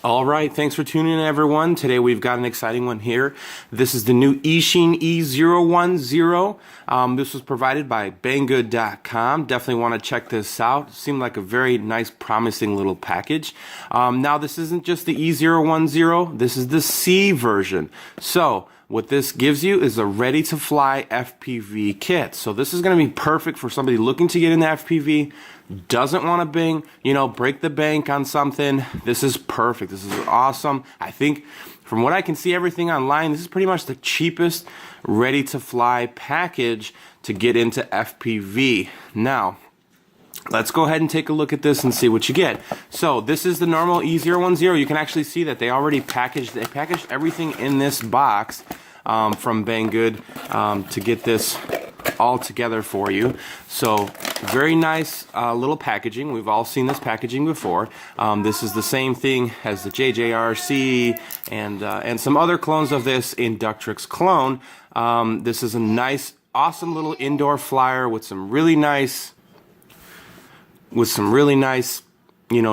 All right, thanks for tuning in, everyone. Today we've got an exciting one here. This is the new EACHINE E010. This was provided by Banggood.com. Definitely want to check this out. Seemed like a very nice, promising little package. Now, this isn't just the E010. This is the C version. So what this gives you is a ready-to-fly FPV kit. So this is going to be perfect for somebody looking to get into FPV, doesn't want to break the bank on something. This is perfect. This is awesome. I think from what I can see everything online, this is pretty much the cheapest ready-to-fly package to get into FPV. Now, let's go ahead and take a look at this and see what you get. So this is the normal E010. You can actually see that they already packaged everything in this box from Banggood to get this all together for you. So very nice little packaging. We've all seen this packaging before. This is the same thing as the JJRC and some other clones of this in Ductrix clone. This is a nice, awesome little indoor flyer with some really nice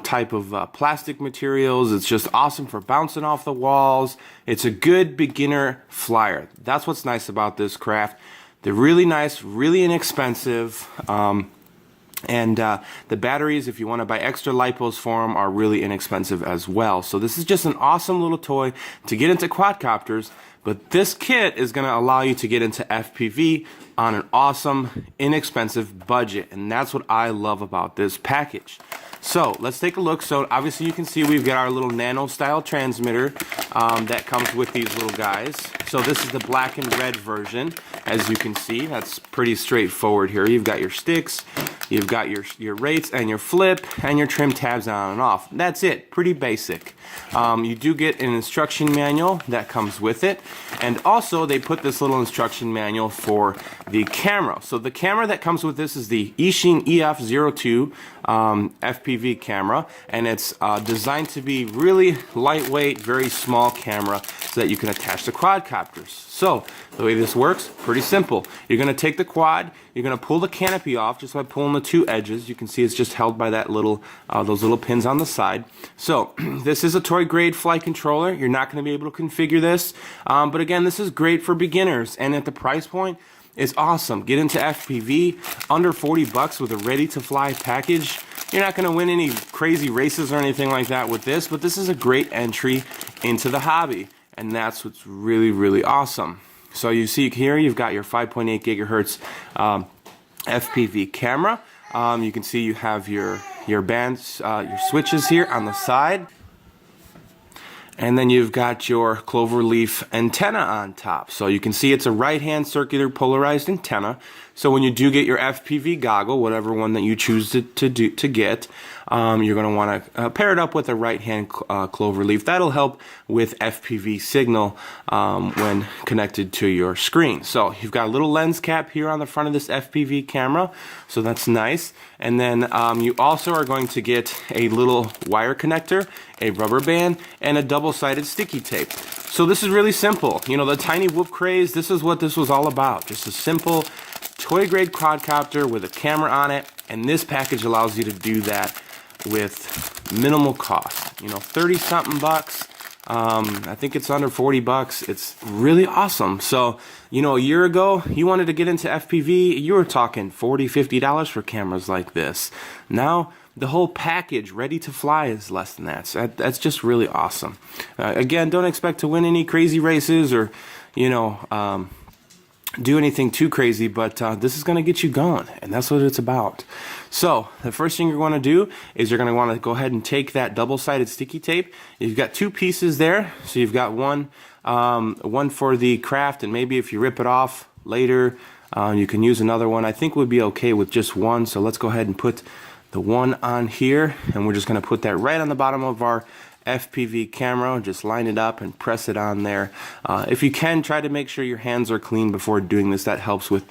type of plastic materials. It's just awesome for bouncing off the walls. It's a good beginner flyer. That's what's nice about this craft. They're really nice, really inexpensive, and the batteries, if you want to buy extra Lipos for them, are really inexpensive as well. So this is just an awesome little toy to get into quadcopters, but this kit is going to allow you to get into FPV on an awesome, inexpensive budget, and that's what I love about this package. So let's take a look. So obviously you can see we've got our little nano style transmitter that comes with these little guys. So this is the black and red version. As you can see, that's pretty straightforward here. You've got your sticks, you've got your rates and your flip and your trim tabs on and off. That's it, pretty basic. You do get an instruction manual that comes with it, and also they put this little instruction manual for the camera. So the camera that comes with this is the EACHINE EF02 FPV camera, and it's designed to be really lightweight, very small camera so that you can attach to quadcopters. So the way this works, pretty simple. You're going to take the quad, you're going to pull the canopy off just by pulling the two edges. You can see it's just held by that little those little pins on the side. So this is a toy grade flight controller. You're not going to be able to configure this, but again, this is great for beginners, and at the price point, it's awesome. Get into FPV under 40 bucks with a ready-to-fly package. You're not going to win any crazy races or anything like that with this, but this is a great entry into the hobby, and that's what's really, really awesome. So you see here, you've got your 5.8 gigahertz FPV camera. You can see you have your bands, your switches here on the side. And then you've got your cloverleaf antenna on top. So you can see it's a right-hand circular polarized antenna. So when you do get your FPV goggle, whatever one that you choose to get, you're going to want to pair it up with a right-hand cloverleaf. That'll help with FPV signal when connected to your screen. So you've got a little lens cap here on the front of this FPV camera, so that's nice. And then you also are going to get a little wire connector, a rubber band, and a double-sided sticky tape. So this is really simple. You know, the tiny whoop craze, this is what this was all about. Just a simple toy-grade quadcopter with a camera on it, and this package allows you to do that with minimal cost. You know, 30-something bucks. I think it's under 40 bucks. It's really awesome. So, you know, a year ago, you wanted to get into FPV, you were talking $40, $50 for cameras like this. Now, the whole package ready to fly is less than that. So that's just really awesome. Again, don't expect to win any crazy races or, you know, do anything too crazy, but this is going to get you going, and that's what it's about. So the first thing you're going to do is you're going to want to go ahead and take that double-sided sticky tape. You've got two pieces there, so you've got one for the craft, and maybe if you rip it off later, you can use another one. I think we'd be okay with just one, so let's go ahead and put the one on here, and we're just going to put that right on the bottom of our FPV camera. Just line it up and press it on there. If you can, try to make sure your hands are clean before doing this. That helps with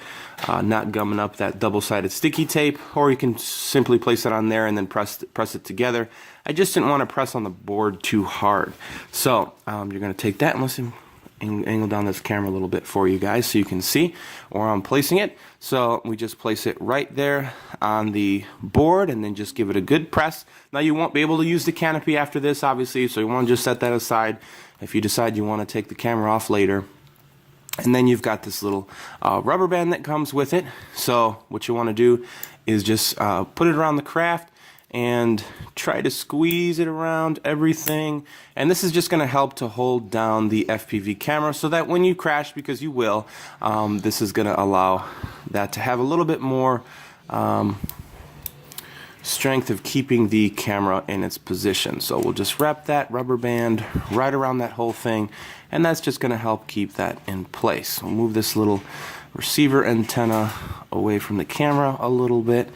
not gumming up that double-sided sticky tape, or you can simply place it on there and then press it together. I just didn't want to press on the board too hard. So you're going to take that, and listen, angle down this camera a little bit for you guys so you can see where I'm placing it. So we just place it right there on the board and then just give it a good press. Now you won't be able to use the canopy after this, obviously, so you want to just set that aside if you decide you want to take the camera off later. And then you've got this little rubber band that comes with it. So what you want to do is just put it around the craft and try to squeeze it around everything. And this is just going to help to hold down the FPV camera so that when you crash, because you will, this is going to allow that to have a little bit more strength of keeping the camera in its position. So we'll just wrap that rubber band right around that whole thing, and that's just going to help keep that in place. We'll move this little receiver antenna away from the camera a little bit,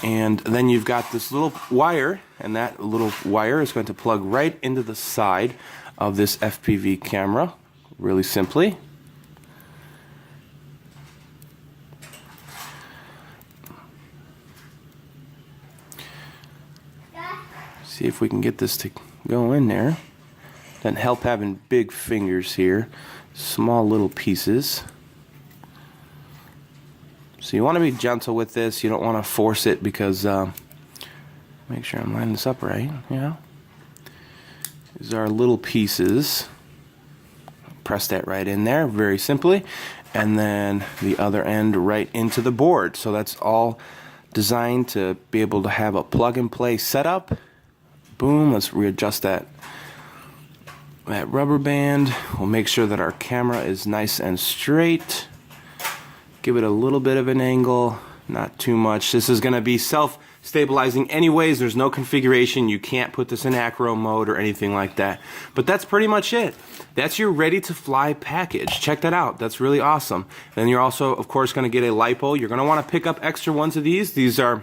and then you've got this little wire, and that little wire is going to plug right into the side of this FPV camera, really simply. See if we can get this to go in there. Doesn't help having big fingers here. Small little pieces. So you want to be gentle with this. You don't want to force it because make sure I'm lining this up right. Yeah. These are little pieces. Press that right in there very simply. And then the other end right into the board. So that's all designed to be able to have a plug and play setup. Boom, let's readjust that rubber band. We'll make sure that our camera is nice and straight. Give it a little bit of an angle, not too much. This is going to be self-stabilizing anyways. There's no configuration. You can't put this in acro mode or anything like that. But that's pretty much it. That's your ready to fly package. Check that out. That's really awesome. Then you're also, of course, going to get a Lipo. You're going to want to pick up extra ones of these. These are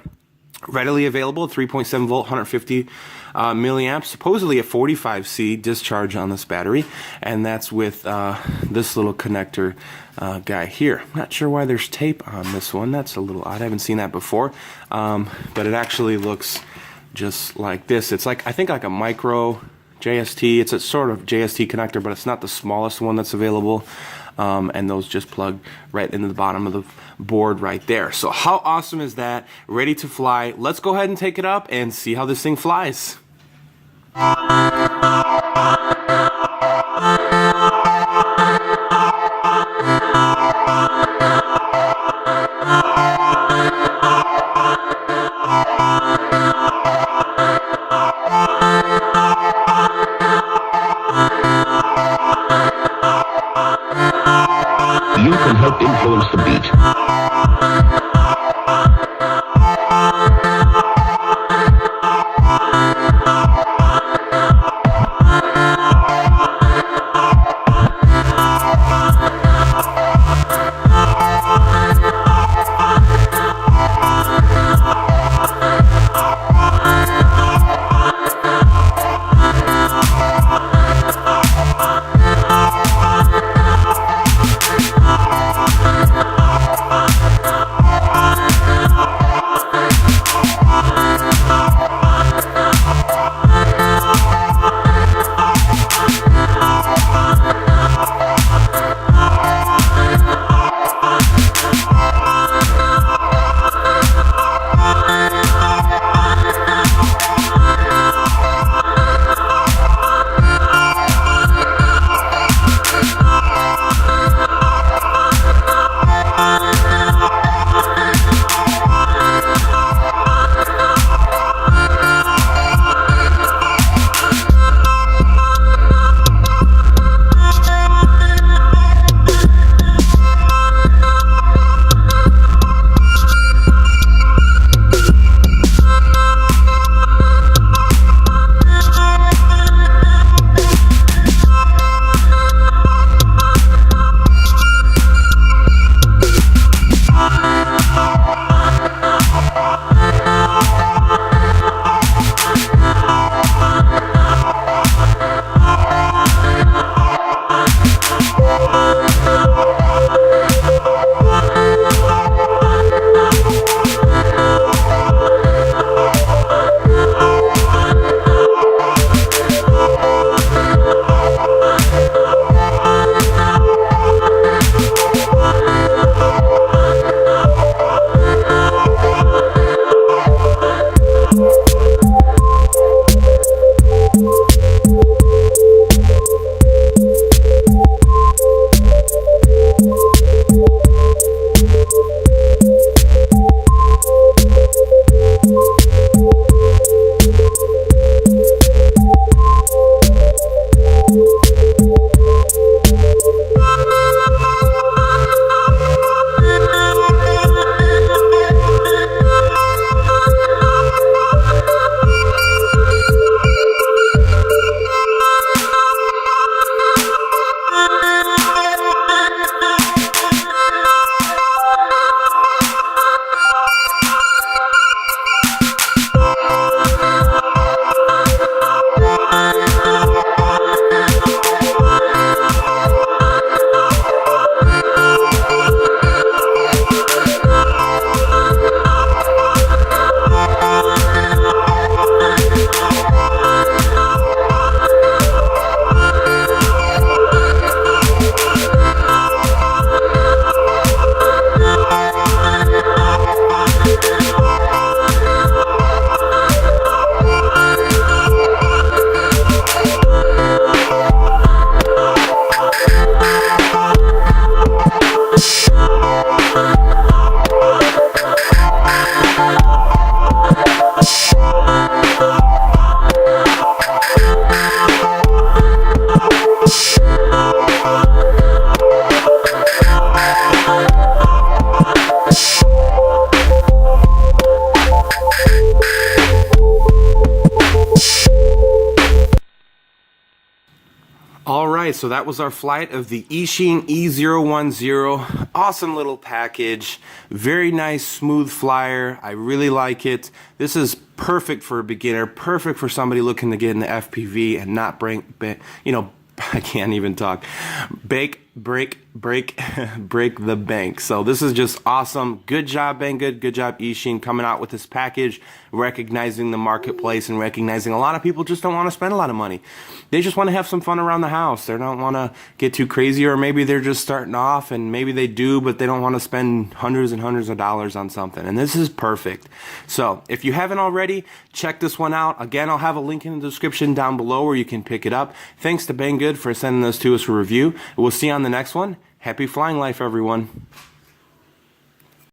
readily available, 3.7 volt, 150 milliamps, supposedly a 45C discharge on this battery, and that's with this little connector guy here. Not sure why there's tape on this one. That's a little odd. I haven't seen that before, but it actually looks just like this. It's like, I think, like a micro JST. It's a sort of JST connector, but it's not the smallest one that's available. And those just plug right into the bottom of the board right there. So how awesome is that? Ready to fly. Let's go ahead and take it up and see how this thing flies. You can help influence the beat. right, so that was our flight of the EACHINE E010. Awesome little package. Very nice, smooth flyer. I really like it. This is perfect for a beginner, perfect for somebody looking to get into FPV and not break, you know, I can't even talk. Break the bank. So this is just awesome. Good job, Banggood. Good job, EACHINE, coming out with this package, recognizing the marketplace and recognizing a lot of people just don't want to spend a lot of money. They just want to have some fun around the house. They don't want to get too crazy, or maybe they're just starting off and maybe they do, but they don't want to spend hundreds and hundreds of dollars on something. And this is perfect. So if you haven't already, check this one out. Again, I'll have a link in the description down below where you can pick it up. Thanks to Banggood for sending this to us for review. We'll see you on the next one. Happy flying life, everyone.